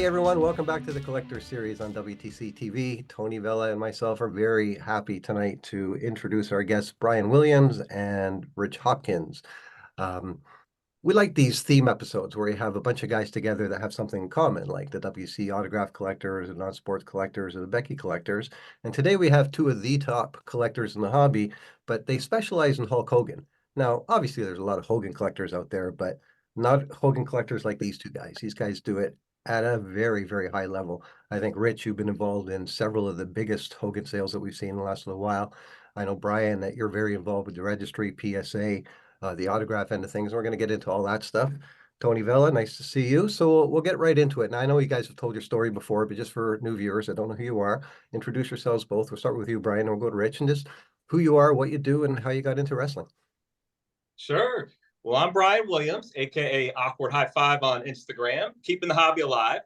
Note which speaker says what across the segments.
Speaker 1: everyone, welcome back to the Collector Series on WTCtv. Tony, Vela, and myself are very happy tonight to introduce our guests, Brian Williams and Rich Hopkins. We like these theme episodes where you have a bunch of guys together that have something in common, like the WC autograph collectors, the non-sports collectors, or the Becky collectors. And today we have two of the top collectors in the hobby, but they specialize in Hulk Hogan. Now, obviously, there's a lot of Hogan collectors out there, but not Hogan collectors like these two guys. These guys do it at a very, very high level. I think, Rich, you've been involved in several of the biggest Hogan sales that we've seen in the last little while. I know, Brian, that you're very involved with the registry, PSA, the autograph end of things. We're going to get into all that stuff. Tony, Vela, nice to see you. So we'll get right into it. And I know you guys have told your story before, but just for new viewers that don't know who you are, introduce yourselves both. We'll start with you, Brian, and we'll go to Rich, and just who you are, what you do, and how you got into wrestling.
Speaker 2: Sure. Well, I'm Brian Williams, aka Awkward High Five on Instagram, keeping the hobby alive.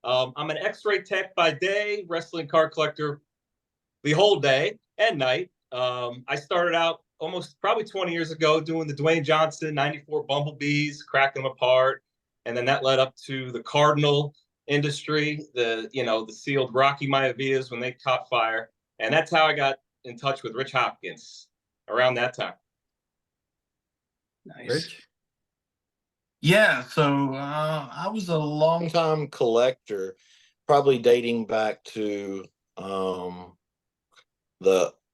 Speaker 2: I'm an X-ray tech by day, wrestling card collector the whole day and night. I started out almost probably 20 years ago doing the Dwayne Johnson 94 Bumblebees, cracking them apart. And then that led up to the Cardinal industry, the sealed Rocky Mayavillas when they caught fire. And that's how I got in touch with Rich Hopkins around that time.
Speaker 1: Nice. Rich?
Speaker 3: Yeah, so I was a long-time collector, probably dating back to the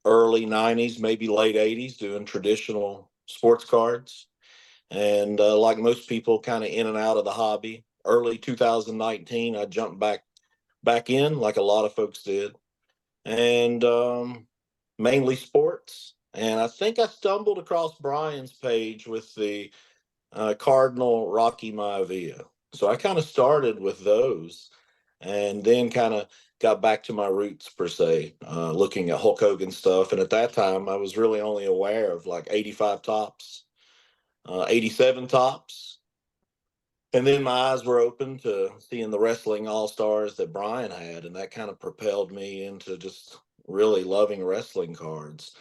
Speaker 3: early 90s, maybe late 80s, doing traditional sports cards. And like most people, kind of in and out of the hobby. Early 2019, I jumped back in, like a lot of folks did, and mainly sports. And I think I stumbled across Brian's page with the Cardinal Rocky Maivia. So I kind of started with those, and then kind of got back to my roots per se, looking at Hulk Hogan stuff. And at that time, I was really only aware of like 85 tops, 87 tops. And then my eyes were open to seeing the wrestling all-stars that Brian had, and that kind of propelled me into just really loving wrestling cards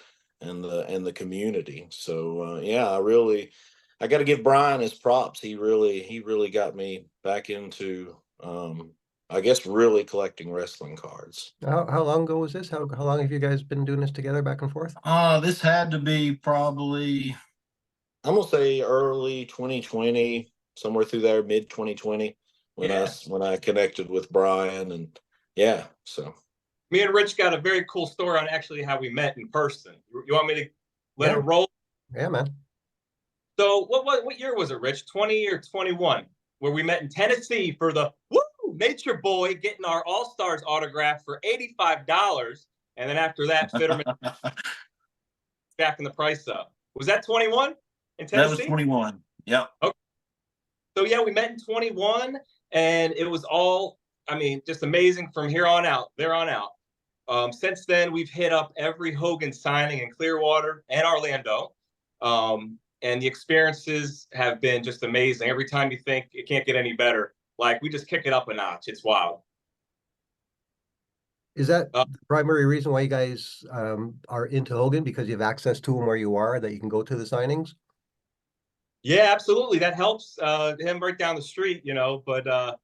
Speaker 3: and the community. So yeah, I got to give Brian his props. He really got me back into I guess really collecting wrestling cards.
Speaker 1: How long ago was this? How long have you guys been doing this together, back and forth?
Speaker 3: This had to be probably, I'm gonna say early 2020, somewhere through there, mid 2020, when I connected with Brian. And yeah, so
Speaker 2: me and Rich got a very cool story on actually how we met in person. You want me to let it roll?
Speaker 1: Yeah, man.
Speaker 2: So what year was it, Rich? 20 or 21, where we met in Tennessee for the Nature Boy, getting our All-Stars autograph for $85. And then after that, Fitterman backing the price up. Was that 21 in Tennessee?
Speaker 3: That was 21. Yep.
Speaker 2: Okay. So yeah, we met in 21, and it was all, just amazing from there on out. Since then, we've hit up every Hogan signing in Clearwater and Orlando. And the experiences have been just amazing. Every time you think it can't get any better, like we just kick it up a notch. It's wild.
Speaker 1: Is that the primary reason why you guys are into Hogan, because you have access to him where you are, that you can go to the signings?
Speaker 2: Yeah, absolutely. That helps him right down the street, but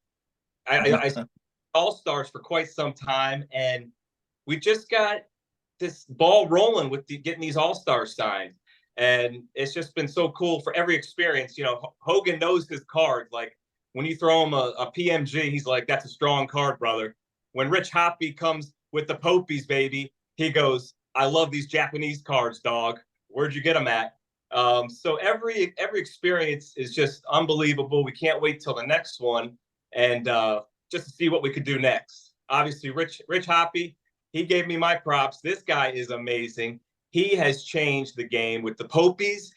Speaker 2: I All-Stars for quite some time, and we just got this ball rolling with getting these All-Stars signed. And it's just been so cool for every experience. Hogan knows his cards. Like when you throw him a PMG, he's like, that's a strong card, brother. When Rich Hoppy comes with the Popies, baby, he goes, I love these Japanese cards, dog. Where'd you get them at? So every experience is just unbelievable. We can't wait till the next one, and just to see what we could do next. Obviously, Rich Hoppy, he gave me my props. This guy is amazing. He has changed the game with the Popies,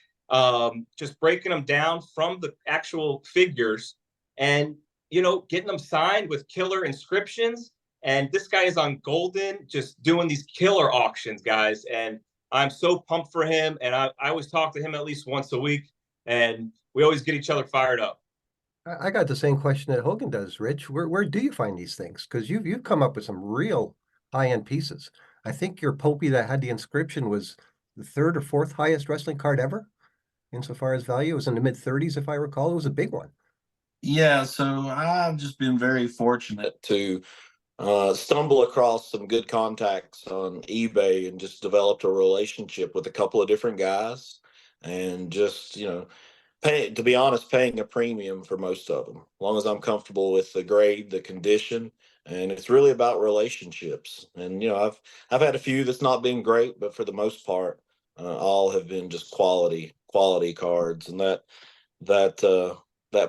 Speaker 2: just breaking them down from the actual figures and, getting them signed with killer inscriptions. And this guy is on Golden, just doing these killer auctions, guys. And I'm so pumped for him. And I always talk to him at least once a week, and we always get each other fired up.
Speaker 1: I got the same question that Hogan does, Rich. Where do you find these things? Because you've come up with some real high-end pieces. I think your Popey that had the inscription was the third or fourth highest wrestling card ever, insofar as value. It was in the mid-30s, if I recall. It was a big one.
Speaker 3: Yeah, so I've just been very fortunate to stumble across some good contacts on eBay and just developed a relationship with a couple of different guys, and just, to be honest, paying a premium for most of them, as long as I'm comfortable with the grade, the condition, and it's really about relationships. And I've had a few that's not been great, but for the most part, all have been just quality cards. And that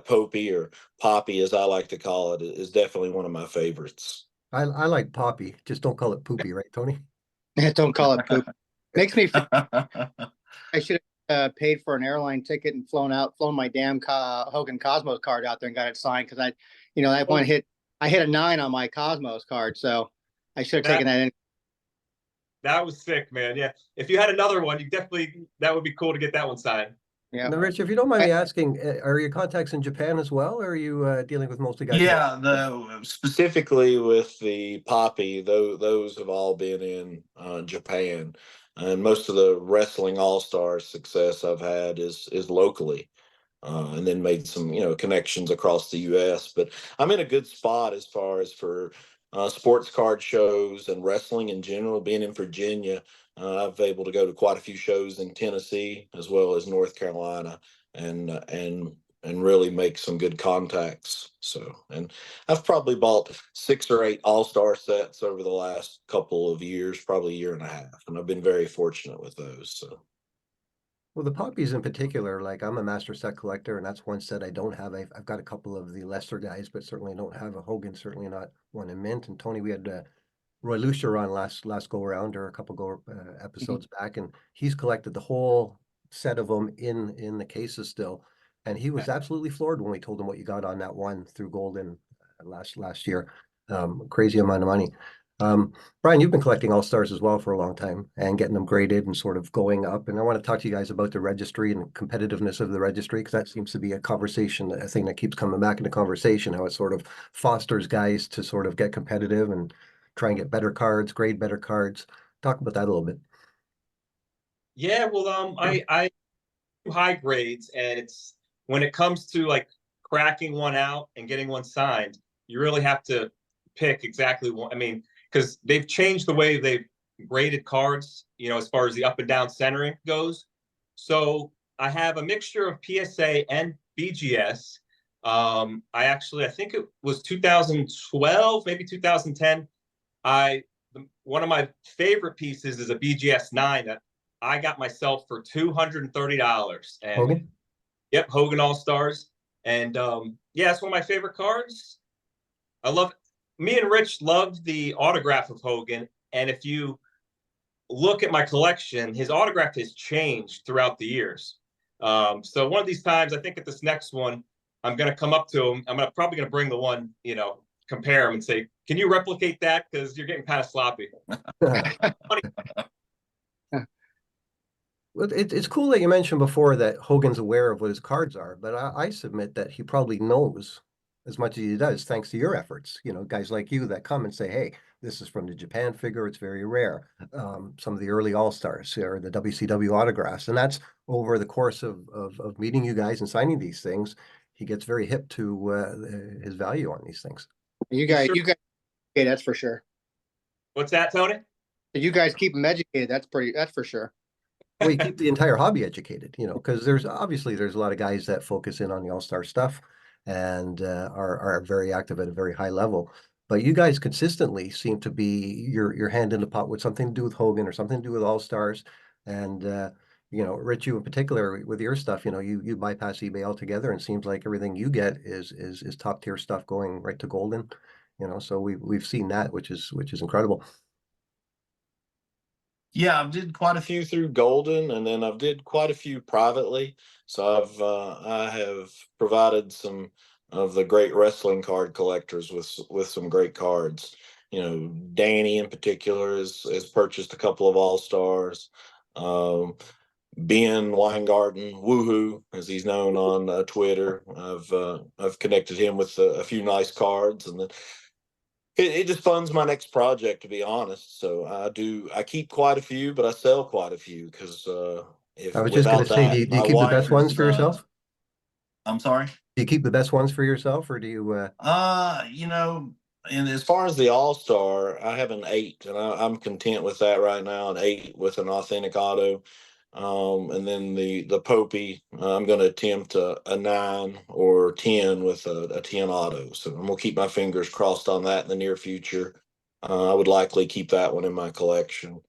Speaker 3: Popey, or Poppy as I like to call it, is definitely one of my favorites.
Speaker 1: I like Poppy. Just don't call it Poopy, right, Tony?
Speaker 4: Don't call it poop. Makes me feel I should have paid for an airline ticket and flown my damn Hogan Cosmos card out there and got it signed, because that one I hit a 9 on my Cosmos card, so I should have taken that in.
Speaker 2: That was sick, man. Yeah, if you had another one, that would be cool to get that one signed.
Speaker 4: Yeah.
Speaker 1: Now, Rich, if you don't mind me asking, are your contacts in Japan as well, or are you dealing with mostly guys?
Speaker 3: Yeah, specifically with the Poppy, those have all been in Japan, and most of the wrestling all-star success I've had is locally, and then made some connections across the U.S. But I'm in a good spot as far as for sports card shows and wrestling in general. Being in Virginia, I've been able to go to quite a few shows in Tennessee as well as North Carolina, and really make some good contacts. So, and I've probably bought 6 or 8 all-star sets over the last couple of years, probably a year and a half, and I've been very fortunate with those. So.
Speaker 1: Well, the Poppies in particular, like I'm a master set collector, and that's one set I don't have. I've got a couple of the lesser guys, but certainly don't have a Hogan, certainly not one in mint. And Tony, we had Roy Lucia on last go around, or a couple episodes back, and he's collected the whole set of them in the cases still. And he was absolutely floored when we told him what you got on that one through Golden last year. Crazy amount of money. Brian, you've been collecting All Stars as well for a long time and getting them graded and sort of going up. And I want to talk to you guys about the registry and the competitiveness of the registry, because that seems to be a thing that keeps coming back into conversation, how it sort of fosters guys to sort of get competitive and try and get better cards, grade better cards. Talk about that a little bit.
Speaker 2: Yeah, well, I do high grades, and it's when it comes to like cracking one out and getting one signed, you really have to pick exactly one. I mean, because they've changed the way they've graded cards, as far as the up and down centering goes. So I have a mixture of PSA and BGS. I think it was 2012, maybe 2010. One of my favorite pieces is a BGS 9 that I got myself for $230. And
Speaker 1: Hogan?
Speaker 2: Yep, Hogan All Stars. And yeah, it's one of my favorite cards. Me and Rich loved the autograph of Hogan. And if you look at my collection, his autograph has changed throughout the years. So one of these times, I think at this next one, I'm going to come up to him. I'm probably going to bring the one, compare him and say, can you replicate that? Because you're getting kind of sloppy.
Speaker 1: Well, it's cool that you mentioned before that Hogan's aware of what his cards are, but I submit that he probably knows as much as he does, thanks to your efforts. Guys like you that come and say, hey, this is from the Japan figure, it's very rare. Some of the early All-Stars or the WCW autographs. And that's over the course of meeting you guys and signing these things. He gets very hip to his value on these things.
Speaker 4: You guys, okay, that's for sure.
Speaker 2: What's that, Tony?
Speaker 4: You guys keep them educated. That's for sure.
Speaker 1: Well, you keep the entire hobby educated, because there's a lot of guys that focus in on the All-Star stuff and are very active at a very high level. But you guys consistently seem to be your hand in the pot with something to do with Hogan or something to do with All-Stars. And Rich, you in particular with your stuff, you bypass eBay altogether, and it seems like everything you get is top tier stuff going right to Golden. So we've seen that, which is incredible.
Speaker 3: Yeah, I've did quite a few through Golden, and then I've did quite a few privately. So I have provided some of the great wrestling card collectors with some great cards. Danny in particular has purchased a couple of All Stars. Ben Weingarten, Woohoo, as he's known on Twitter. I've connected him with a few nice cards, and then it just funds my next project, to be honest. So I keep quite a few, but I sell quite a few because
Speaker 1: I was just going to say, do you keep the best ones for yourself?
Speaker 3: I'm sorry?
Speaker 1: Do you keep the best ones for yourself, or do you?
Speaker 3: You know, and as far as the All-Star, I have an 8, and I'm content with that right now. An 8 with an authentic auto. And then the Popey, I'm going to attempt a 9 or 10 with a 10 auto. So I'm going to keep my fingers crossed on that in the near future. I would likely keep that one in my collection.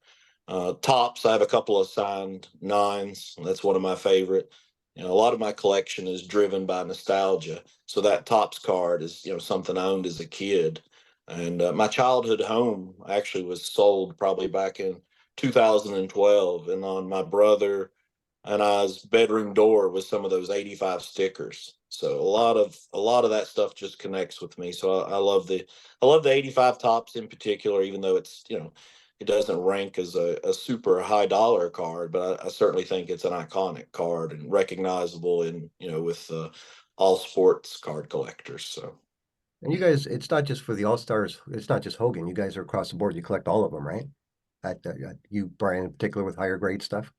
Speaker 3: Tops, I have a couple of signed 9s. That's one of my favorite. You know, a lot of my collection is driven by nostalgia. So that Tops card is, you know, something I owned as a kid. And my childhood home actually was sold probably back in 2012, and on my brother and I's bedroom door was some of those 85 stickers. So a lot of that stuff just connects with me. So I love the 85 Tops in particular, even though it's, you know, it doesn't rank as a super high dollar card, but I certainly think it's an iconic card and recognizable in, you know, with all sports card collectors. So
Speaker 1: And you guys, it's not just for the All-Stars. It's not just Hogan. You guys are across the board. You collect all of them, right? You, Brian, in particular, with higher grade stuff.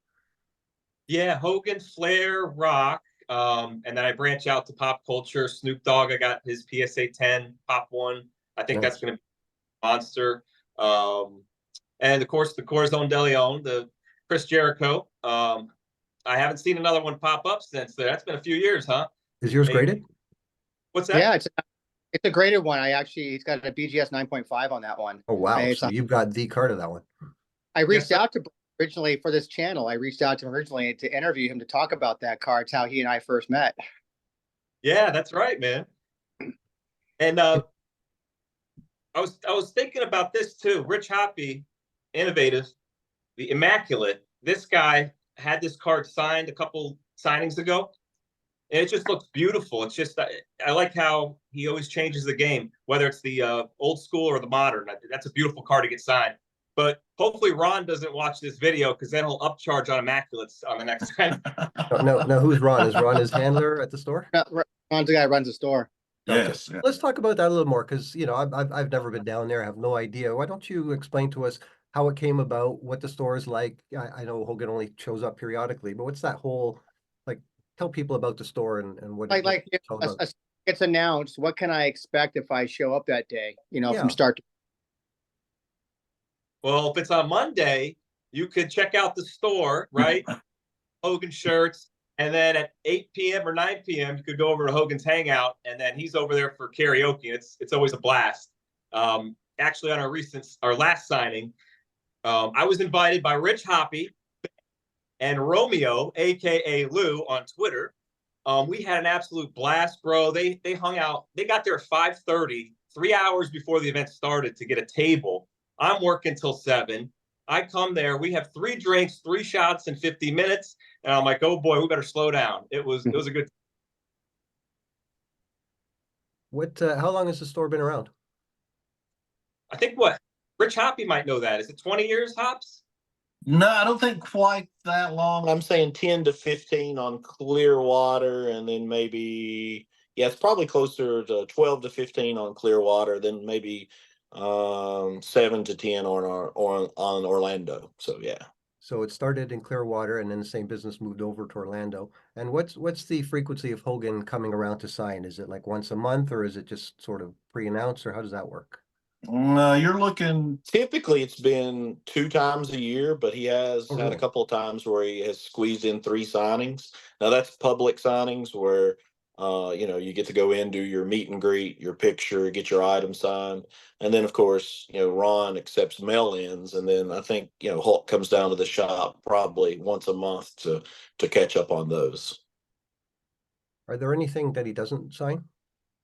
Speaker 2: Yeah, Hogan, Flair, Rock, and then I branch out to pop culture. Snoop Dogg, I got his PSA 10 Pop One. I think that's
Speaker 1: Nice.
Speaker 2: going to be a monster. And of course, the Corazon de Leon, the Chris Jericho. I haven't seen another one pop up since there. That's been a few years, huh?
Speaker 1: Is yours
Speaker 2: Maybe.
Speaker 1: graded?
Speaker 2: What's that?
Speaker 4: Yeah, it's a graded one. He's got a BGS 9.5 on that one.
Speaker 1: Oh wow!
Speaker 4: It's
Speaker 1: So you've got the card of that one.
Speaker 4: I reached
Speaker 2: Yes,
Speaker 4: out to Brian originally for this channel. I reached out to him originally to interview him to talk about that card. It's how he and I first met.
Speaker 2: Yeah, that's right, man. And I was thinking about this too. Rich Hoppy, innovative, the immaculate. This guy had this card signed a couple signings ago, and it just looks beautiful. It's just I like how he always changes the game, whether it's the old school or the modern. That's a beautiful card to get signed. But hopefully Ron doesn't watch this video because then he'll upcharge on immaculates on the next time.
Speaker 1: No. Who's Ron? Is Ron his handler at the store?
Speaker 4: Ron's the guy who runs the store.
Speaker 1: Gotcha.
Speaker 3: yes, yeah.
Speaker 1: Let's talk about that a little more because you know I've never been down there. I have no idea. Why don't you explain to us how it came about, what the store is like? I know Hogan only shows up periodically, but what's that whole like? Tell people about the store and what
Speaker 4: Like if
Speaker 1: it's all about.
Speaker 4: it's announced, what can I expect if I show up that day? You know,
Speaker 1: Yeah.
Speaker 4: from start to
Speaker 2: Well, if it's on Monday, you could check out the store, right? Hogan shirts. And then at 8 p.m. or 9 p.m., you could go over to Hogan's Hangout, and then he's over there for karaoke. It's always a blast. Actually, on our last signing, I was invited by Rich Hoppy and Romeo, aka Lou, on Twitter. We had an absolute blast, bro. They hung out. They got there at 5:30, 3 hours before the event started to get a table. I'm working till 7. I come there. We have 3 drinks, 3 shots in 50 minutes. And I'm like, oh boy, we better slow down. It was a good.
Speaker 1: What? How long has the store been around?
Speaker 2: I think what Rich Hoppy might know that. Is it 20 years, Hops?
Speaker 3: No, I don't think quite that long. I'm saying 10 to 15 on Clearwater, and then maybe, yeah, it's probably closer to 12 to 15 on Clearwater, then maybe 7 to 10 on Orlando. So yeah.
Speaker 1: So it started in Clearwater, and then the same business moved over to Orlando. And what's the frequency of Hogan coming around to sign? Is it like once a month, or is it just sort of pre-announced, or how does that work?
Speaker 3: You're looking, typically it's been 2 times a year, but he has
Speaker 1: Oh,
Speaker 3: had a
Speaker 1: really?
Speaker 3: couple of times where he has squeezed in 3 signings. Now that's public signings where you know, you get to go in, do your meet and greet, your picture, get your item signed. And then of course, you know, Ron accepts mail-ins, and then I think, you know, Hulk comes down to the shop probably once a month to catch up on those.
Speaker 1: Are there anything that he doesn't sign?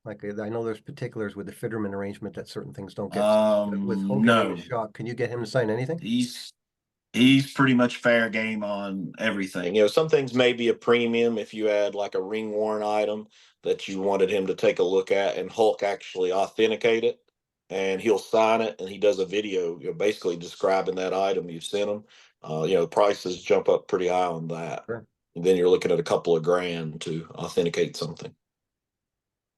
Speaker 1: Like I know there's particulars with the Fitterman arrangement that certain things don't get signed. But with Hogan in
Speaker 3: No,
Speaker 1: his shop, can you get him to sign anything?
Speaker 3: he's pretty much fair game on everything. You know, some things may be a premium if you had like a ring worn item that you wanted him to take a look at, and Hulk actually authenticate it, and he'll sign it, and he does a video, you know, basically describing that item you sent him. You know, prices jump up pretty high on that.
Speaker 1: Sure.
Speaker 3: And then you're looking at a couple of grand to authenticate something.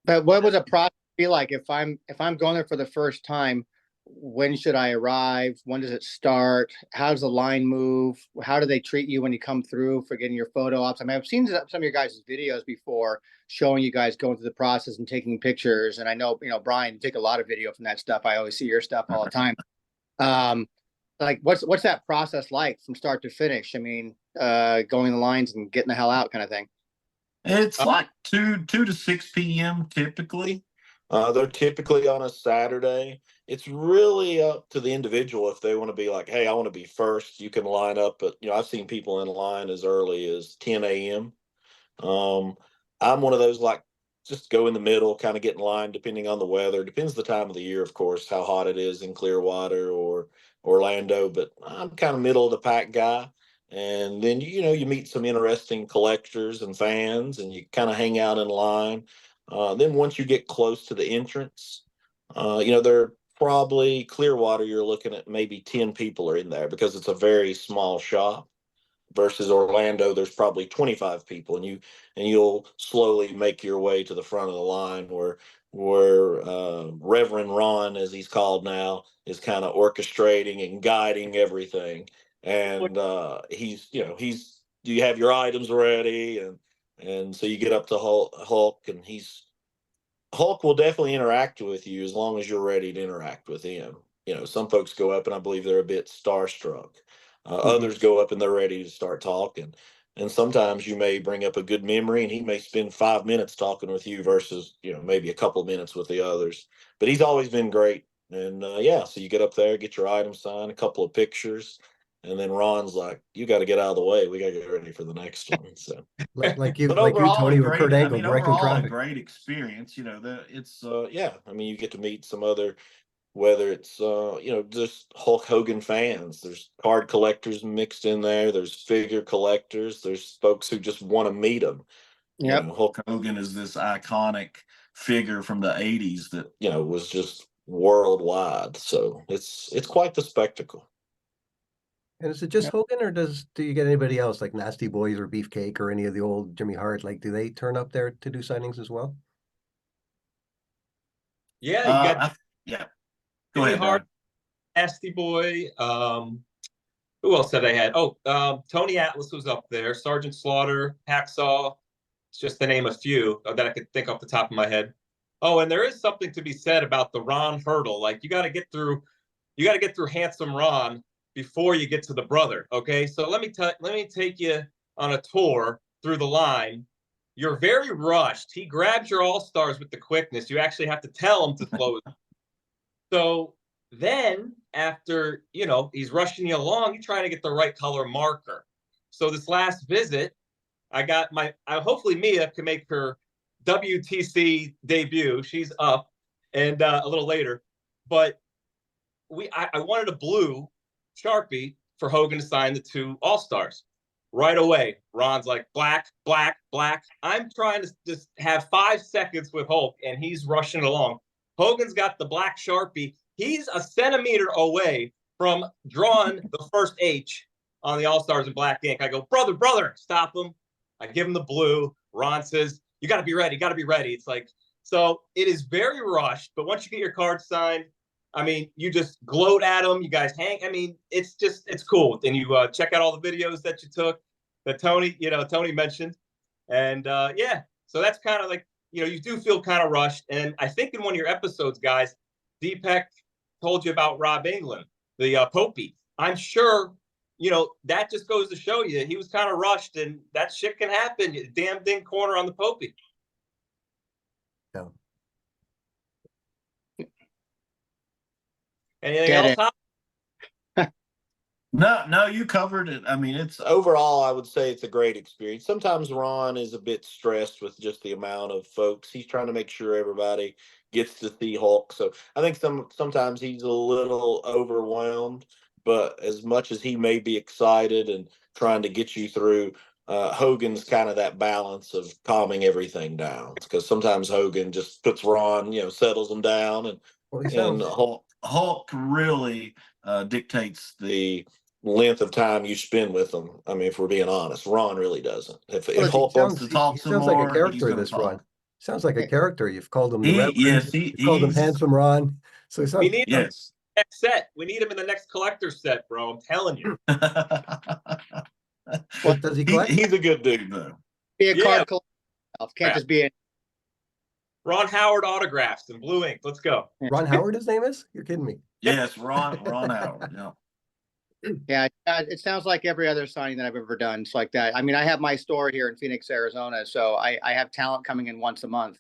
Speaker 4: But what would the process be like if I'm going there for the first time? when should I arrive? When does it start? How does the line move? How do they treat you when you come through for getting your photo ops? I mean, I've seen some of your guys' videos before showing you guys going through the process and taking pictures. And I know, Brian, you take a lot of video from that stuff. I always see your stuff all the time. Like what's that process like from start to finish? I mean, going the lines and getting the hell out kind of thing.
Speaker 3: It's like 2 to 6 p.m. typically. They're typically on a Saturday. It's really up to the individual if they want to be like, hey, I want to be first. You can line up, but I've seen people in line as early as 10 a.m. I'm one of those like just go in the middle, kind of get in line depending on the weather. Depends the time of the year, of course, how hot it is in Clearwater or Orlando. But I'm kind of middle of the pack guy. And then you meet some interesting collectors and fans, and you kind of hang out in line. Then once you get close to the entrance, they're probably Clearwater. You're looking at maybe 10 people are in there because it's a very small shop. Versus Orlando, there's probably 25 people, and you'll slowly make your way to the front of the line where Reverend Ron, as he's called now, is kind of orchestrating and guiding everything. And he's you have your items ready, and so you get up to Hulk, and Hulk will definitely interact with you as long as you're ready to interact with him. Some folks go up and I believe they're a bit starstruck. Others go up and they're ready to start talking. And sometimes you may bring up a good memory and he may spend 5 minutes talking with you versus, maybe a couple of minutes with the others. But he's always been great. And so you get up there, get your item signed, a couple of pictures. And then Ron's like, you got to get out of the way. We got to get ready for the next one. So,
Speaker 1: Like you,
Speaker 3: but
Speaker 1: like you,
Speaker 3: overall,
Speaker 1: Tony,
Speaker 3: a
Speaker 1: with Kurt
Speaker 3: great,
Speaker 1: Angle directing
Speaker 3: overall, a
Speaker 1: traffic.
Speaker 3: great experience. It's, you get to meet some other, whether it's just Hulk Hogan fans, there's card collectors mixed in there, there's figure collectors, there's folks who just want to meet him.
Speaker 4: Yep.
Speaker 3: Hulk Hogan is this iconic figure from the 80s that was just worldwide, so it's quite the spectacle.
Speaker 1: And is it just Hogan, or do you get anybody else like Nasty Boys or Beefcake or any of the old Jimmy Hart? Like, do they turn up there to do signings as well?
Speaker 2: Yeah, you got
Speaker 3: Go
Speaker 2: Jimmy
Speaker 3: ahead,
Speaker 2: Hart, Nasty Boy. Who else have they had? Oh, Tony Atlas was up there. Sergeant Slaughter, Hacksaw. It's just to name a few that I could think off the top of my head. Oh, and there is something to be said about the Ron hurdle. Like you got to get through handsome Ron before you get to the brother. Okay, so let me take you on a tour through the line. You're very rushed. He grabs your all-stars with the quickness. You actually have to tell him to close. So then after, he's rushing you along, you're trying to get the right color marker. So this last visit, I got hopefully Mia can make her WTC debut. She's up and a little later, but I wanted a blue Sharpie for Hogan to sign the 2 All-Stars. Right away, Ron's like, black, black, black. I'm trying to just have 5 seconds with Hulk, and he's rushing along. Hogan's got the black Sharpie. He's a centimeter away from drawing the first H on the All-Stars in black ink. I go, brother, stop him. I give him the blue. Ron says, you got to be ready, It's like, so it is very rushed, but once you get your card signed, I mean, you just gloat at them. You guys hang. I mean, it's cool. And you check out all the videos that you took that Tony mentioned. And so that's kind of like, you do feel kind of rushed. And I think in one of your episodes, guys, Deepak told you about Rob England, the Popey. I'm sure, that just goes to show you he was kind of rushed, and that shit can happen. Damn ding corner on the Popey.
Speaker 1: Yeah.
Speaker 2: Anything else?
Speaker 3: No, you covered it. I mean, it's overall, I would say it's a great experience. Sometimes Ron is a bit stressed with just the amount of folks. He's trying to make sure everybody gets to see Hulk. So I think sometimes he's a little overwhelmed, but as much as he may be excited and trying to get you through, Hogan's kind of that balance of calming everything down, because sometimes Hogan just puts Ron, settles him down, and Hulk really dictates the length of time you spend with them. I mean, if we're being honest, Ron really doesn't. If Hulk wants to talk some
Speaker 1: sounds
Speaker 3: more,
Speaker 1: like a character. This
Speaker 3: talk.
Speaker 1: Ron sounds like a character. You've called him the
Speaker 3: He,
Speaker 1: Reverend.
Speaker 3: yes,
Speaker 1: You've called him Handsome Ron. So he sounds.
Speaker 2: We need him.
Speaker 3: Yes.
Speaker 2: next set. We need him in the next collector set, bro. I'm telling you.
Speaker 1: What does he collect?
Speaker 3: He's a good dude, though.
Speaker 4: Be a
Speaker 2: Yeah.
Speaker 4: card collector. Can't just be a
Speaker 2: Ron Howard autographs in blue ink. Let's go.
Speaker 1: Ron Howard, his name is? You're kidding me.
Speaker 3: Yes, Ron Howard. Yeah.
Speaker 4: Yeah, it sounds like every other signing that I've ever done. It's like that. I mean, I have my store here in Phoenix, Arizona, so I have talent coming in once a month,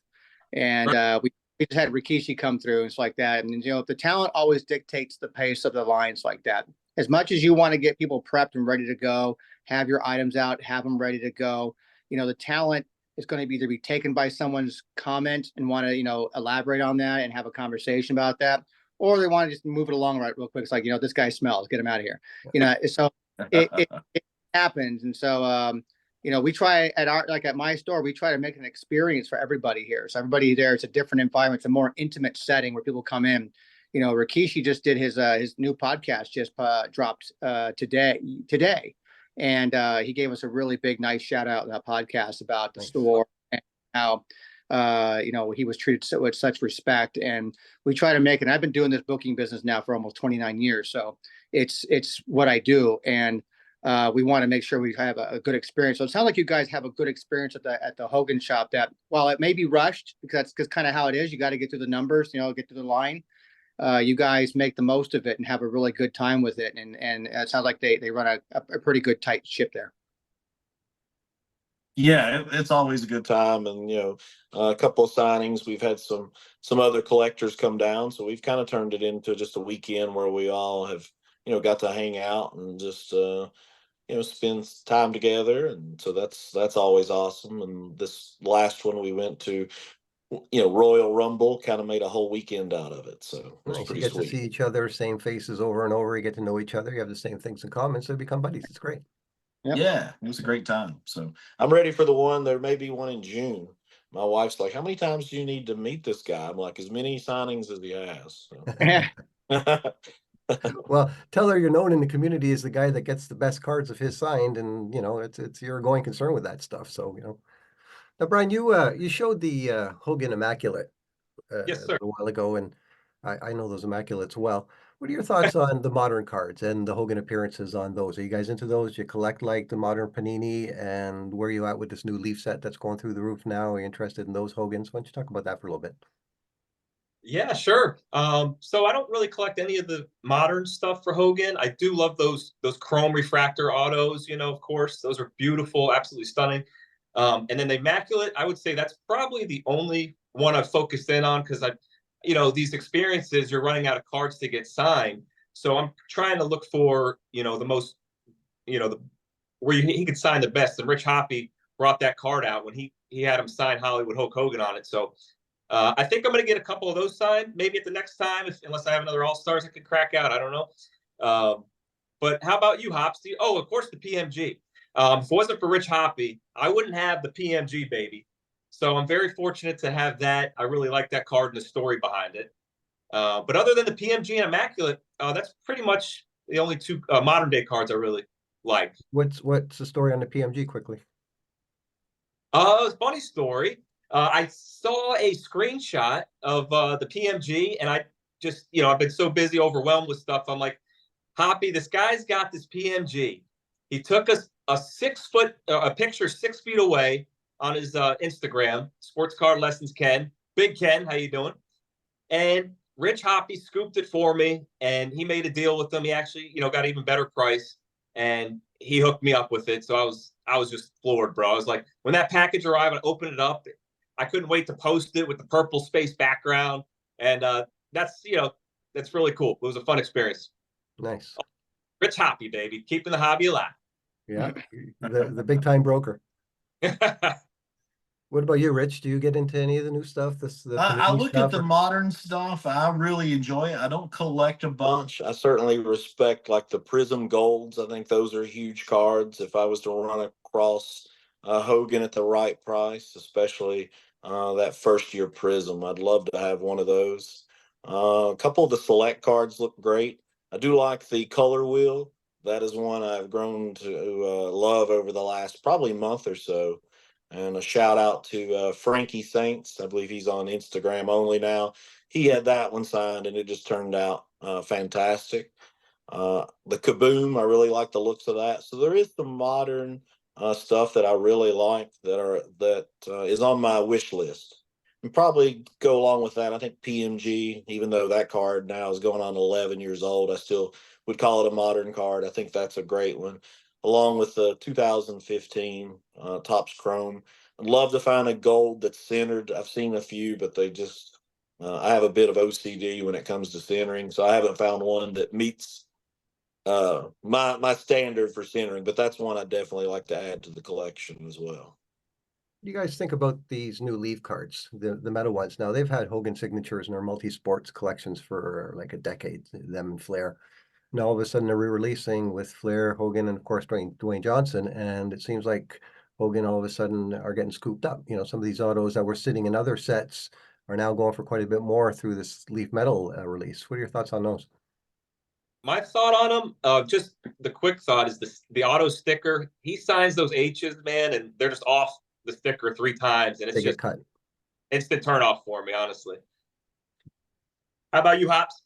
Speaker 4: and we just had Rikishi come through. It's like that, and the talent always dictates the pace of the lines like that. As much as you want to get people prepped and ready to go, have your items out, have them ready to go. The talent is going to either be taken by someone's comment and want to elaborate on that and have a conversation about that, or they want to just move it along real quick. It's like, this guy smells, get him out of here. So it happens. And so, we try at my store, we try to make an experience for everybody here. So everybody there, it's a different environment. It's a more intimate setting where people come in. Rikishi just did his new podcast just dropped today. And he gave us a really big, nice shout out in that podcast about the store and how he was treated with such respect. And we try to make it. And I've been doing this booking business now for almost 29 years. So it's what I do. And we want to make sure we have a good experience. So it sounds like you guys have a good experience at the Hogan shop that, while it may be rushed, because that's kind of how it is, you got to get through the numbers, get to the line. You guys make the most of it and have a really good time with it. And it sounds like they run a pretty good tight ship there.
Speaker 3: Yeah, it's always a good time, and a couple of signings. We've had some other collectors come down, so we've kind of turned it into just a weekend where we all have got to hang out and just spend time together, and so that's always awesome. And this last one we went to, Royal Rumble, kind of made a whole weekend out of it, so it was
Speaker 1: Nice. You
Speaker 3: pretty
Speaker 1: get
Speaker 3: sweet.
Speaker 1: to see each other, same faces over and over. You get to know each other. You have the same things in common, so you become buddies. It's great.
Speaker 4: Yep.
Speaker 3: Yeah, it was a great time. So I'm ready for the one. There may be one in June. My wife's like, "How many times do you need to meet this guy?" I'm like, "As many signings as he has." So.
Speaker 1: Well, tell her you're known in the community as the guy that gets the best cards of his signed, and it's you're a going concern with that stuff. So Now, Brian, you showed the Hogan Immaculate
Speaker 2: Yes,
Speaker 1: a
Speaker 2: sir.
Speaker 1: little while ago, and I know those Immaculates well. What are your thoughts on the modern cards and the Hogan appearances on those? Are you guys into those? Do you collect like the modern Panini? And where are you at with this new Leaf set that's going through the roof now? Are you interested in those Hogans? Why don't you talk about that for a little bit?
Speaker 2: Yeah, sure. So I don't really collect any of the modern stuff for Hogan. I do love those chrome refractor autos, of course. Those are beautiful, absolutely stunning. And then the Immaculate, I would say that's probably the only one I've focused in on, because these experiences, you're running out of cards to get signed. So I'm trying to look for, the most, where he could sign the best. And Rich Hoppy brought that card out when he had him sign Hollywood Hulk Hogan on it. So I think I'm going to get a couple of those signed, maybe at the next time, unless I have another All-Stars I could crack out. I don't know. But how about you, Hops? Oh, of course, the PMG. If it wasn't for Rich Hoppy, I wouldn't have the PMG, baby. So I'm very fortunate to have that. I really like that card and the story behind it. But other than the PMG and Immaculate, that's pretty much the only two modern day cards I really like.
Speaker 1: What's the story on the PMG quickly?
Speaker 2: It's a funny story. I saw a screenshot of the PMG, and I just, I've been so busy, overwhelmed with stuff. I'm like, Hoppy, this guy's got this PMG. He took a 6 foot, a picture 6 feet away on his Instagram, Sports Card Lessons Ken. Big Ken, how you doing? And Rich Hoppy scooped it for me, and he made a deal with them. He actually, got an even better price, and he hooked me up with it. So I was just floored, bro. I was like, when that package arrived, I opened it up. I couldn't wait to post it with the purple space background, and that's really cool. It was a fun experience.
Speaker 1: Nice.
Speaker 2: Rich Hoppy, baby, keeping the hobby alive.
Speaker 1: Yeah, the big time broker. What about you, Rich? Do you get into any of the new stuff?
Speaker 3: I
Speaker 1: Panini
Speaker 3: look
Speaker 1: stuff,
Speaker 3: at the
Speaker 1: or-
Speaker 3: modern stuff. I really enjoy it. I don't collect a bunch. I certainly respect like the Prism Golds. I think those are huge cards. If I was to run across Hogan at the right price, especially that first year Prism, I'd love to have one of those. A couple of the select cards look great. I do like the color wheel. That is one I've grown to love over the last probably month or so. And a shout out to Frankie Saints. I believe he's on Instagram only now. He had that one signed, and it just turned out fantastic. The Kaboom, I really like the looks of that. So there is some modern stuff that I really like that is on my wish list. And probably go along with that. I think PMG, even though that card now is going on 11 years old, I still would call it a modern card. I think that's a great one, along with the 2015 Topps Chrome. I'd love to find a gold that's centered. I've seen a few, but they just I have a bit of OCD when it comes to centering, so I haven't found one that meets my standard for centering. But that's one I definitely like to add to the collection as well.
Speaker 1: What do you guys think about these new Leaf cards, the metal ones? Now they've had Hogan signatures in their multi-sports collections for like a decade, them and Flair. Now all of a sudden they're re-releasing with Flair, Hogan, and of course Dwayne Johnson, and it seems like Hogan all of a sudden are getting scooped up. You know, some of these autos that were sitting in other sets are now going for quite a bit more through this Leaf metal release. What are your thoughts on those?
Speaker 2: My thought on them, just the quick thought is the auto sticker. He signs those H's, man, and they're just off the sticker 3 times, and
Speaker 1: They
Speaker 2: it's
Speaker 1: get
Speaker 2: just
Speaker 1: cut.
Speaker 2: instant turn off for me, honestly. How about you, Hops?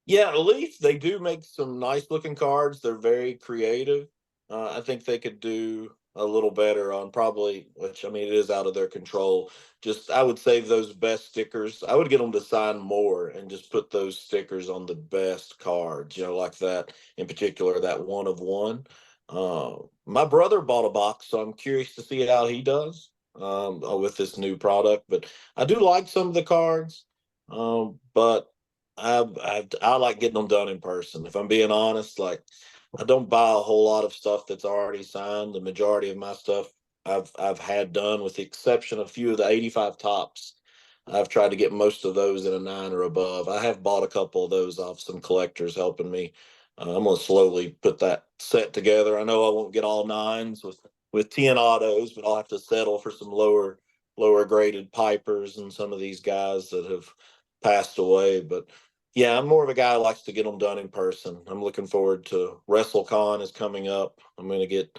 Speaker 3: Yeah, Leaf, they do make some nice looking cards. They're very creative. I think they could do a little better on probably, which I mean, it is out of their control. Just, I would save those best stickers. I would get them to sign more and just put those stickers on the best cards, like that in particular, that 1 of 1. My brother bought a box, so I'm curious to see how he does with this new product. But I do like some of the cards, but I like getting them done in person. If I'm being honest, like I don't buy a whole lot of stuff that's already signed. The majority of my stuff I've had done, with the exception of a few of the 85 tops. I've tried to get most of those in a 9 or above. I have bought a couple of those off some collectors helping me. I'm gonna slowly put that set together. I know I won't get all 9s with 10 autos, but I'll have to settle for some lower graded Pipers and some of these guys that have passed away. But yeah, I'm more of a guy who likes to get them done in person. I'm looking forward to WrestleCon is coming up. I'm going to get,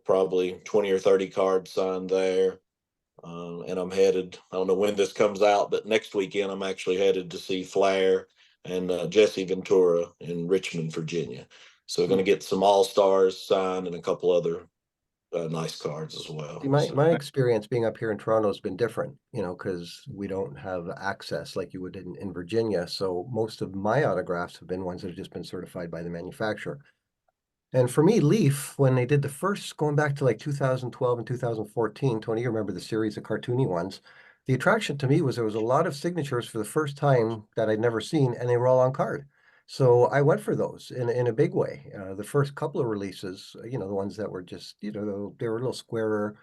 Speaker 3: probably 20 or 30 cards signed there. And I'm headed, I don't know when this comes out, but next weekend I'm actually headed to see Flair and Jesse Ventura in Richmond, Virginia. So going to get some All-Stars signed and a couple other nice cards as well.
Speaker 1: See, my experience being up here in Toronto has been different, because we don't have access like you would in Virginia. So most of my autographs have been ones that have just been certified by the manufacturer. And for me, Leaf, when they did the first, going back to like 2012 and 2014, Tony, you remember the series of cartoony ones. The attraction to me was there was a lot of signatures for the first time that I'd never seen, and they were all on card. So I went for those in a big way. The first couple of releases, the ones that were just, they were a little squarer,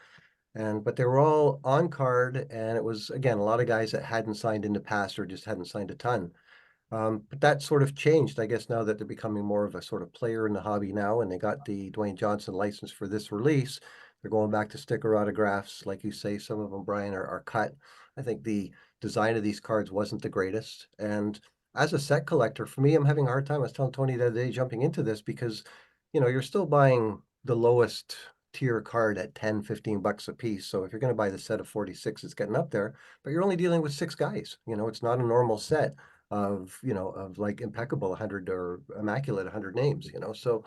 Speaker 1: but they were all on card, and it was, again, a lot of guys that hadn't signed in the past or just hadn't signed a ton. But that sort of changed, I guess, now that they're becoming more of a sort of player in the hobby now, and they got the Dwayne Johnson license for this release. They're going back to sticker autographs. Like you say, some of them, Brian, are cut. I think the design of these cards wasn't the greatest. And as a set collector, for me, I'm having a hard time. I was telling Tony the other day jumping into this because, you're still buying the lowest tier card at 10, 15 bucks a piece. So if you're going to buy the set of 46, it's getting up there, but you're only dealing with 6 guys. It's not a normal set of like impeccable 100 or immaculate 100 names, so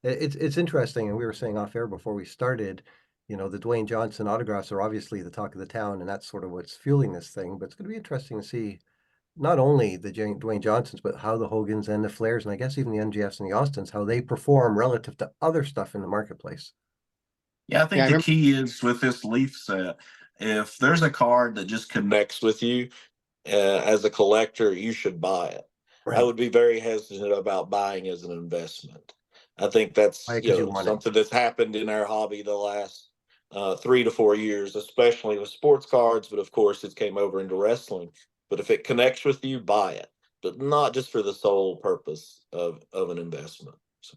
Speaker 1: it's interesting. And we were saying off air before we started, the Dwayne Johnson autographs are obviously the talk of the town, and that's sort of what's fueling this thing. But it's going to be interesting to see not only the Dwayne Johnsons, but how the Hogans and the Flairs, and I guess even the MGFs and the Austins, how they perform relative to other stuff in the marketplace.
Speaker 3: Yeah, I think the key is with this Leaf set, if there's a card that just connects with you, as a collector, you should buy it.
Speaker 1: Right.
Speaker 3: I would be very hesitant about buying as an investment. I think that's something that's happened in our hobby the last 3 to 4 years, especially with sports cards. But of course, it came over into wrestling. But if it connects with you, buy it, but not just for the sole purpose of an investment. So,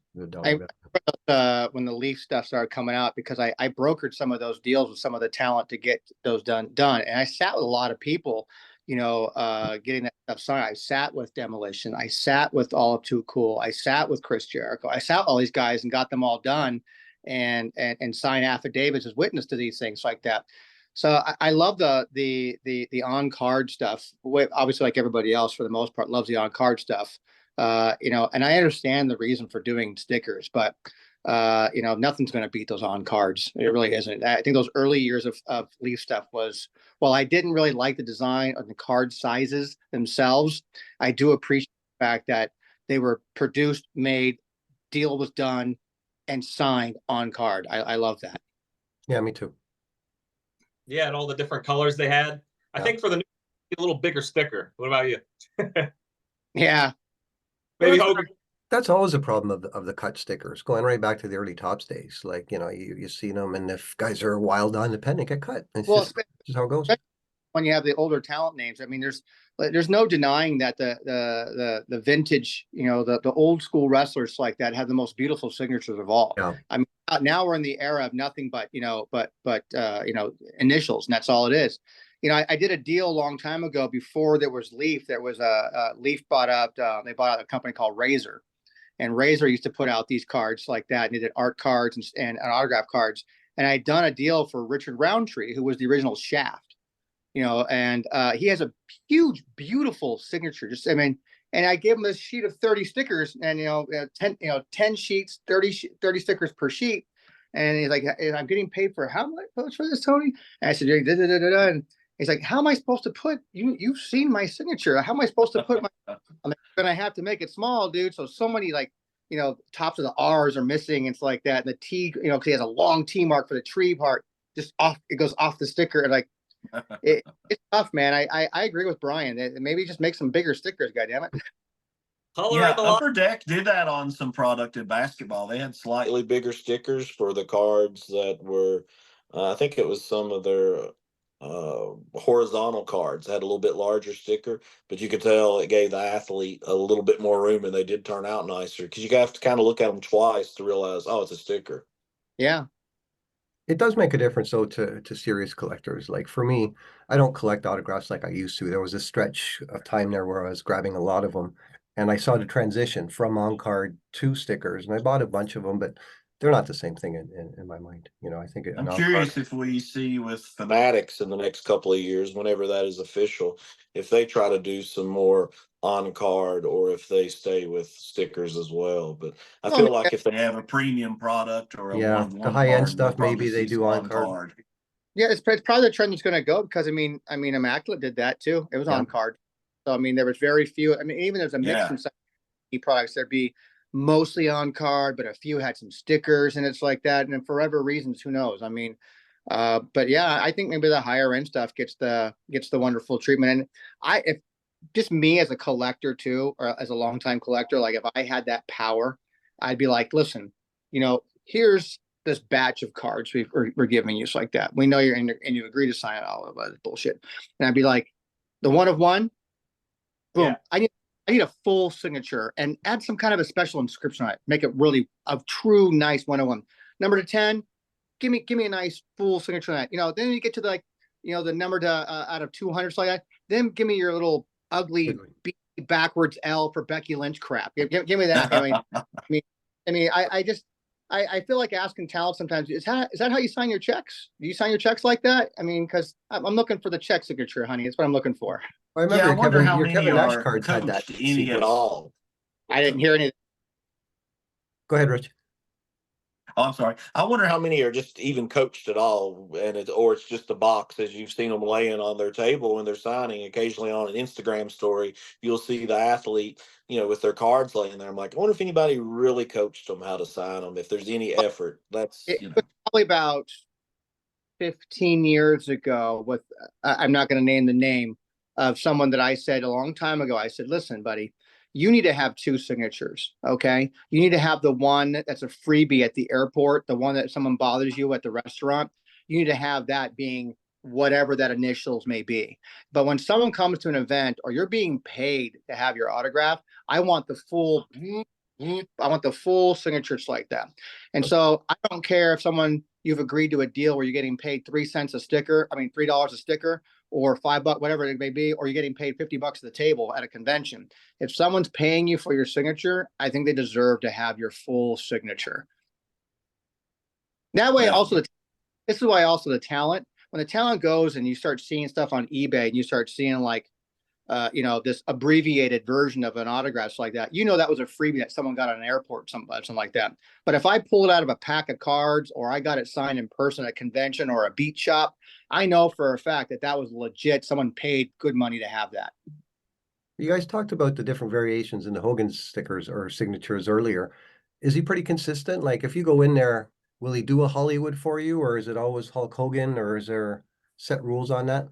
Speaker 4: when the Leaf stuff started coming out, because I brokered some of those deals with some of the talent to get those done. And I sat with a lot of people, getting that stuff signed. I sat with Demolition. I sat with All of Too Cool. I sat with Chris Jericho. I sat with all these guys and got them all done. and sign affidavits as witness to these things like that. So I love the on card stuff. Obviously, like everybody else, for the most part, loves the on card stuff. And I understand the reason for doing stickers, but nothing's going to beat those on cards. It really isn't. I think those early years of Leaf stuff was, well, I didn't really like the design of the card sizes themselves. I do appreciate the fact that they were produced, made, deal was done, and signed on card. I love that.
Speaker 1: Yeah, me too.
Speaker 2: Yeah, and all the different colors they had. I think for the new, a little bigger sticker. What about you?
Speaker 4: Yeah.
Speaker 2: Maybe
Speaker 1: Well,
Speaker 2: Hogan.
Speaker 1: that's always a problem of the cut stickers, going right back to the early Topps days. Like, you see them, and if guys are wild on the pen, they get cut. It's just how it goes.
Speaker 4: When you have the older talent names, I mean, there's no denying that the vintage, the old school wrestlers like that have the most beautiful signatures of all.
Speaker 1: Yeah.
Speaker 4: I mean, now we're in the era of nothing but initials, and that's all it is. I did a deal a long time ago before there was Leaf. There was a Leaf they bought out a company called Razor, and Razor used to put out these cards like that, and they did art cards and autograph cards. And I'd done a deal for Richard Roundtree, who was the original Shaft. And he has a huge, beautiful signature. And I gave him this sheet of 30 stickers, and 10 sheets, 30 stickers per sheet. And he's like, I'm getting paid for how much for this, Tony? And I said, and he's like, how am I supposed to put you've seen my signature? How am I supposed to put my I'm gonna have to make it small, dude. So many tops of the R's are missing. It's like that. And the T, because he has a long T mark for the tree part, just off, it goes off the sticker. And like, it's tough, man. I agree with Brian. Maybe just make some bigger stickers, goddammit.
Speaker 3: Yeah, Upper Deck did that on some product in basketball. They had slightly bigger stickers for the cards that were, I think it was some of their horizontal cards had a little bit larger sticker, but you could tell it gave the athlete a little bit more room, and they did turn out nicer because you have to kind of look at them twice to realize, oh, it's a sticker.
Speaker 4: Yeah.
Speaker 1: It does make a difference, though, to serious collectors. Like for me, I don't collect autographs like I used to. There was a stretch of time there where I was grabbing a lot of them, and I saw the transition from on-card to stickers, and I bought a bunch of them, but they're not the same thing in my mind. I think
Speaker 3: I'm curious if we see with Fanatics in the next couple of years, whenever that is official, if they try to do some more on card or if they stay with stickers as well. But I feel like if they have a premium product or a
Speaker 1: the high-end stuff, maybe they do on card.
Speaker 4: Yeah, it's probably the trend that's going to go, because I mean, Immaculate did that too. It was on card. So I mean, there was very few. I mean, even there's a mix in some products, there'd be mostly on card, but a few had some stickers, and it's like that. And for whatever reasons, who knows? I mean, but yeah, I think maybe the higher end stuff gets the wonderful treatment. And if just me as a collector too, or as a longtime collector, like if I had that power, I'd be like, listen, here's this batch of cards we're giving you. It's like that. We know you're in, and you agree to sign all of this bullshit. And I'd be like, the one of one, boom. Yeah. I need a full signature, and add some kind of a special inscription on it. Make it really a true nice 101. Number to 10, give me a nice full signature on that. Then you get to the number to out of 200, like that. Then give me your little ugly backwards L for Becky Lynch crap. Give me that. I feel like asking talent sometimes, is that how you sign your checks? Do you sign your checks like that? I mean, because I'm looking for the check signature, honey. That's what I'm looking for.
Speaker 1: I remember your Kevin Nash cards had that
Speaker 3: at all.
Speaker 4: I didn't hear anything.
Speaker 1: Go ahead, Rich.
Speaker 3: Oh, I'm sorry. I wonder how many are just even coached at all, and it's just a box as you've seen them laying on their table when they're signing. Occasionally on an Instagram story, you'll see the athlete, with their cards laying there. I'm like, I wonder if anybody really coached them how to sign them. If there's any effort,
Speaker 4: probably about 15 years ago. With I'm not going to name the name of someone that I said a long time ago. I said, listen, buddy, you need to have two signatures, okay? You need to have the one that's a freebie at the airport, the one that someone bothers you at the restaurant. You need to have that being whatever that initials may be. But when someone comes to an event or you're being paid to have your autograph, I want the full signatures like that. And so I don't care if you've agreed to a deal where you're getting paid 3 cents a sticker, $3 a sticker, or $5, whatever it may be, or you're getting paid $50 at the table at a convention. If someone's paying you for your signature, I think they deserve to have your full signature. That way,
Speaker 3: Yeah.
Speaker 4: also, this is why also the talent, when the talent goes and you start seeing stuff on eBay and you start seeing like, this abbreviated version of an autograph like that, that was a freebie that someone got at an airport, something like that. But if I pull it out of a pack of cards or I got it signed in person at a convention or a beat shop, I know for a fact that that was legit. Someone paid good money to have that.
Speaker 1: You guys talked about the different variations in the Hogan stickers or signatures earlier. Is he pretty consistent? Like if you go in there, will he do a Hollywood for you, or is it always Hulk Hogan, or is there set rules on that?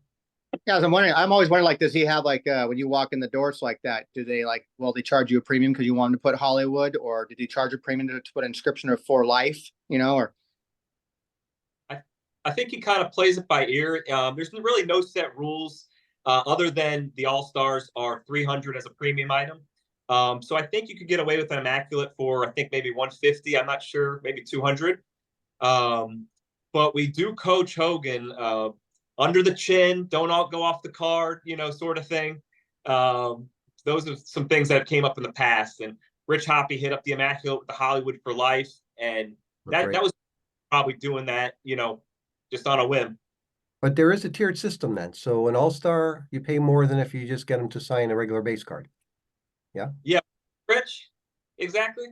Speaker 4: Yeah, I'm always wondering, like, does he have like when you walk in the doors like that, do they like, well, they charge you a premium because you want them to put Hollywood, or did he charge a premium to put inscription of for life, or
Speaker 2: I think he kind of plays it by ear. There's really no set rules other than the All-Stars are 300 as a premium item. So I think you could get away with an immaculate for, I think, maybe 150. I'm not sure, maybe 200. But we do coach Hogan under the chin, don't all go off the card, sort of thing. Those are some things that came up in the past. And Rich Hoppy hit up the immaculate with the Hollywood for life. And that was probably doing that, just on a whim.
Speaker 1: But there is a tiered system then. So an all-star, you pay more than if you just get them to sign a regular base card. Yeah.
Speaker 2: Yeah. Rich, exactly.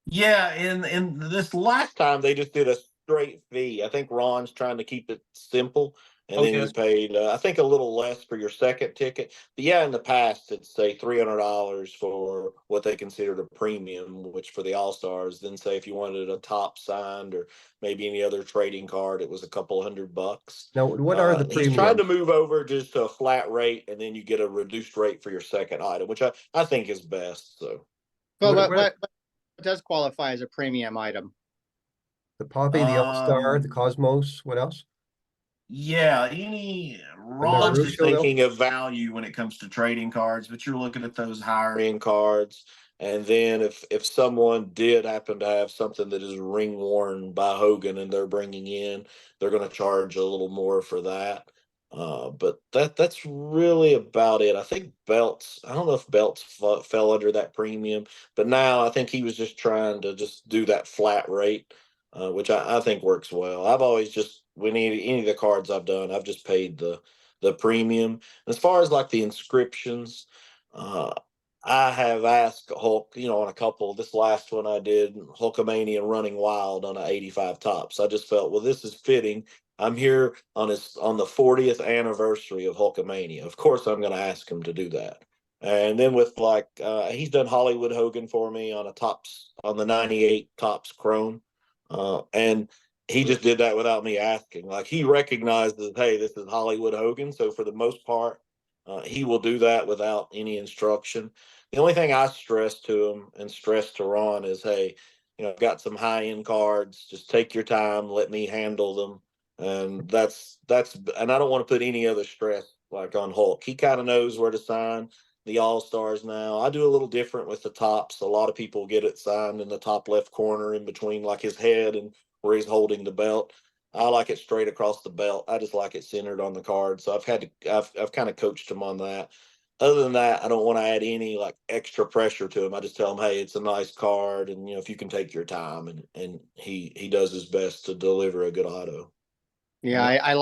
Speaker 3: Yeah, and this last time they just did a straight fee. I think Ron's trying to keep it simple, and then you paid I think a little less for your second ticket. But yeah, in the past it's say $300 for what they considered a premium, which for the All-Stars. Then say if you wanted a top signed or maybe any other trading card, it was a couple $100.
Speaker 1: Now, what are the
Speaker 3: He's trying to
Speaker 1: premiums?
Speaker 3: move over just to a flat rate, and then you get a reduced rate for your second item, which I think is best. So,
Speaker 4: well,
Speaker 1: What-
Speaker 4: what does qualify as a premium item?
Speaker 1: The Poppy, the All-Star, the Cosmos, what else?
Speaker 3: Yeah, Ron's just
Speaker 1: Marusho,
Speaker 3: thinking of value when it comes to trading cards, but you're looking at those higher end cards. And then if someone did happen to have something that is ring worn by Hogan and they're bringing in, they're going to charge a little more for that. But that's really about it. I think belts. I don't know if belts fell under that premium, but now I think he was just trying to just do that flat rate, which I think works well. I've always just when any of the cards I've done, I've just paid the premium. As far as like the inscriptions, I have asked Hulk, on a couple. This last one I did, Hulkamania Running Wild on an 85 tops. I just felt, well, this is fitting. I'm here on the 40th anniversary of Hulkamania. Of course, I'm going to ask him to do that. And then with he's done Hollywood Hogan for me on the 98 tops Chrome, and he just did that without me asking. Like he recognizes, hey, this is Hollywood Hogan. So for the most part, he will do that without any instruction. The only thing I stress to him and stress to Ron is, hey, I've got some high end cards. Just take your time. Let me handle them. And and I don't want to put any other stress like on Hulk. He kind of knows where to sign the All-Stars now. I do a little different with the tops. A lot of people get it signed in the top left corner in between like his head and where he's holding the belt. I like it straight across the belt. I just like it centered on the card. So I've kind of coached him on that. Other than that, I don't want to add any like extra pressure to him. I just tell him, hey, it's a nice card, and if you can take your time, and he does his best to deliver a good auto.
Speaker 4: Yeah, I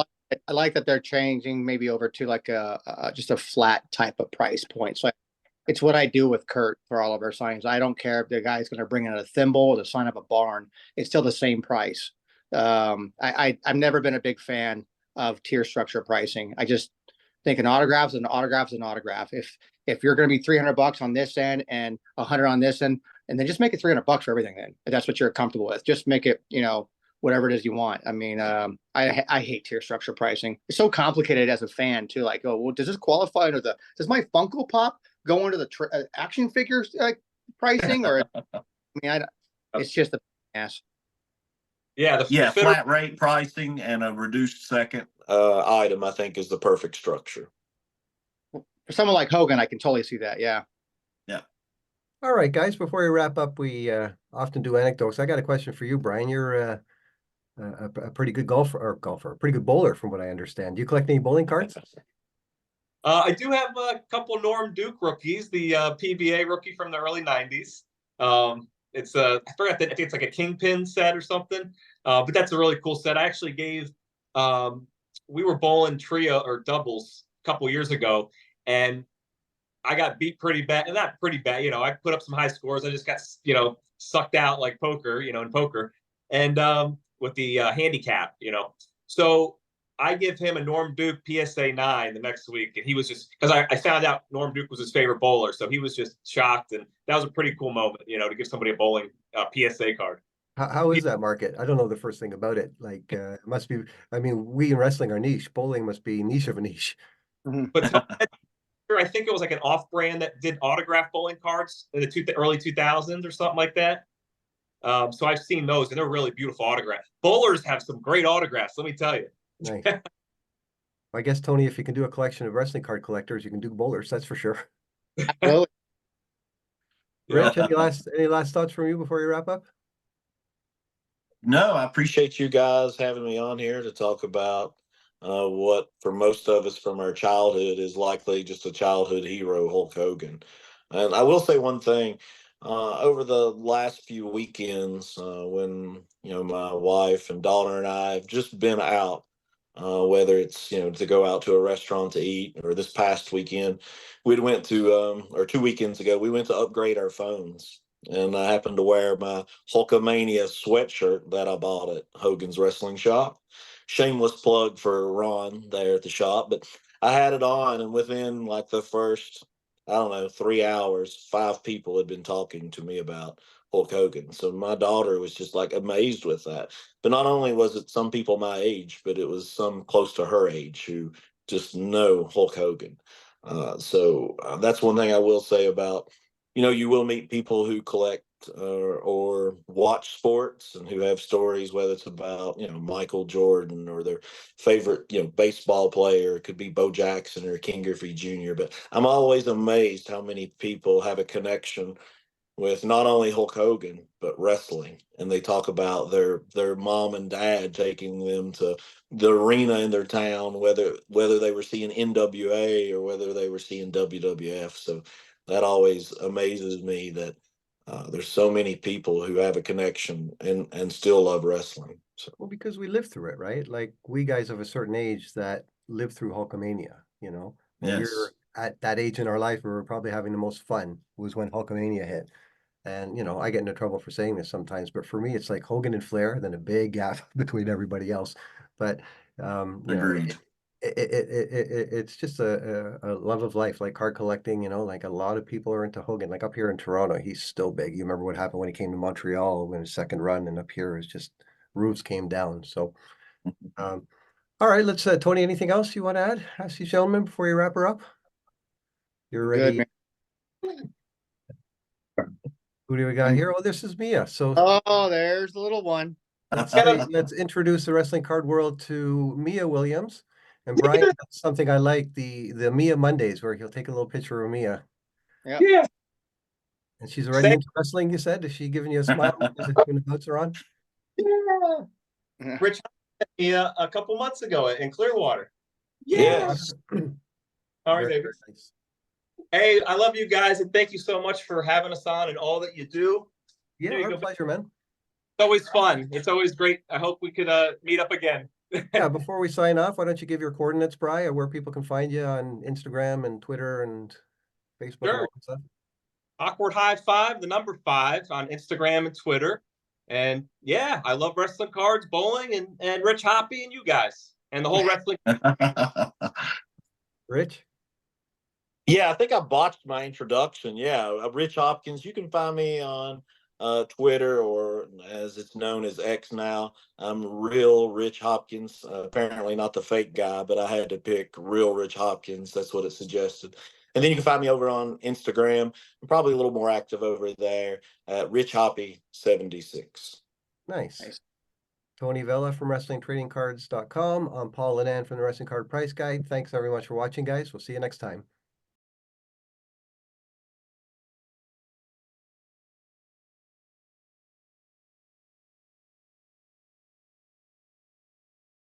Speaker 4: like that they're changing maybe over to like just a flat type of price point. So it's what I do with Kurt for all of our signings. I don't care if the guy's going to bring in a thimble or to sign up a barn. It's still the same price. I've never been a big fan of tier structure pricing. I just think an autograph is an autograph is an autograph. If you're going to be $300 on this end and 100 on this end, and then just make it $300 for everything. Then if that's what you're comfortable with, just make it whatever it is you want. I mean, I hate tier structure pricing. It's so complicated as a fan too. Like, oh, well, does this qualify under does my Funko Pop go into the action figures pricing? Or, I mean, it's just a ass.
Speaker 2: Yeah.
Speaker 3: Flat rate pricing and a reduced second item, I think, is the perfect structure.
Speaker 4: For someone like Hogan, I can totally see that. Yeah.
Speaker 3: Yeah.
Speaker 1: All right, guys, before we wrap up, we often do anecdotes. I got a question for you, Brian. You're a pretty good golfer, a pretty good bowler from what I understand. Do you collect any bowling cards?
Speaker 2: I do have a couple Norm Duke rookies, the PBA rookie from the early 90s. It's I forgot that, I think it's like a Kingpin set or something. But that's a really cool set. I actually gave, we were bowling trio or doubles a couple years ago, and I got beat pretty bad, and not pretty bad. I put up some high scores. I just got, sucked out like poker, in poker, and with the handicap. So I give him a Norm Duke PSA 9 the next week, and he was just because I found out Norm Duke was his favorite bowler, so he was just shocked, and that was a pretty cool moment, to give somebody a bowling PSA card.
Speaker 1: How is that market? I don't know the first thing about it. Like, it must be, I mean, we in wrestling are niche. Bowling must be niche of a niche.
Speaker 2: But I think it was like an off-brand that did autograph bowling cards in the early 2000s or something like that. So I've seen those, and they're really beautiful autographs. Bowlers have some great autographs, let me tell you.
Speaker 1: Nice. I guess, Tony, if you can do a collection of wrestling card collectors, you can do bowlers, that's for sure.
Speaker 4: Well,
Speaker 1: Rich, any last thoughts from you before you wrap up?
Speaker 3: No, I appreciate you guys having me on here to talk about what, for most of us from our childhood, is likely just a childhood hero, Hulk Hogan. And I will say one thing. Over the last few weekends, when my wife and daughter and I have just been out, whether it's to go out to a restaurant to eat, or this past weekend, we went to or 2 weekends ago, we went to upgrade our phones. And I happened to wear my Hulkamania sweatshirt that I bought at Hogan's Wrestling Shop. Shameless plug for Ron there at the shop, but I had it on, and within like the first, I don't know, 3 hours, 5 people had been talking to me about Hulk Hogan. So my daughter was just like amazed with that. But not only was it some people my age, but it was some close to her age who just know Hulk Hogan. So that's one thing I will say about, you will meet people who collect or watch sports and who have stories, whether it's about, Michael Jordan or their favorite, baseball player. It could be Bo Jackson or King Griffey Jr. But I'm always amazed how many people have a connection with not only Hulk Hogan but wrestling, and they talk about their mom and dad taking them to the arena in their town, whether they were seeing NWA or whether they were seeing WWF. So that always amazes me that there's so many people who have a connection and still love wrestling. So.
Speaker 1: Well, because we lived through it, right? Like, we guys of a certain age that lived through Hulkamania, when we
Speaker 3: Yes.
Speaker 1: were at that age in our life, we were probably having the most fun was when Hulkamania hit. And, I get into trouble for saying this sometimes, but for me, it's like Hogan and Flair, then a big gap between everybody else. But,
Speaker 3: Agreed.
Speaker 1: it's just a love of life, like card collecting, like a lot of people are into Hogan. Like up here in Toronto, he's still big. You remember what happened when he came to Montreal when his second run, and up here is just roofs came down. So, all right, let's, Tony, anything else you want to add? Ask these gentlemen before you wrap her up? You're
Speaker 4: good,
Speaker 1: ready.
Speaker 4: man.
Speaker 1: Who do we got here? Oh, this is Mia. So
Speaker 4: Oh, there's the little one.
Speaker 1: let's introduce the wrestling card world to Mia Williams. And Brian does something I like, the Mia Mondays, where he'll take a little picture of Mia.
Speaker 4: Yeah.
Speaker 2: Yeah.
Speaker 1: And she's already into wrestling, you said? Is she giving you a smile when the votes are on?
Speaker 2: Yeah. Rich met me a couple months ago in Clearwater.
Speaker 3: Yes.
Speaker 2: All right, baby.
Speaker 1: Nice.
Speaker 2: Hey, I love you guys, and thank you so much for having us on and all that you do.
Speaker 1: Yeah,
Speaker 2: There you
Speaker 1: our
Speaker 2: go.
Speaker 1: pleasure, man.
Speaker 2: It's always fun. It's always great. I hope we could meet up again.
Speaker 1: Yeah, before we sign off, why don't you give your coordinates, Brian, where people can find you on Instagram and Twitter and Facebook and
Speaker 2: Sure.
Speaker 1: all that stuff?
Speaker 2: Awkward High Five, the number 5 on Instagram and Twitter. And yeah, I love wrestling cards, bowling, and Rich Hoppy and you guys and the whole wrestling.
Speaker 1: Rich?
Speaker 3: Yeah, I think I botched my introduction. Yeah, Rich Hopkins. You can find me on Twitter, or as it's known as X now. I'm Real Rich Hopkins. Apparently not the fake guy, but I had to pick Real Rich Hopkins. That's what it suggested. And then you can find me over on Instagram. I'm probably a little more active over there at RichHoppy76.
Speaker 1: Nice. Tony Vela from WrestlingTradingCards.com. I'm Paul Anand from the Wrestling Card Price Guide. Thanks very much for watching, guys. We'll see you next time.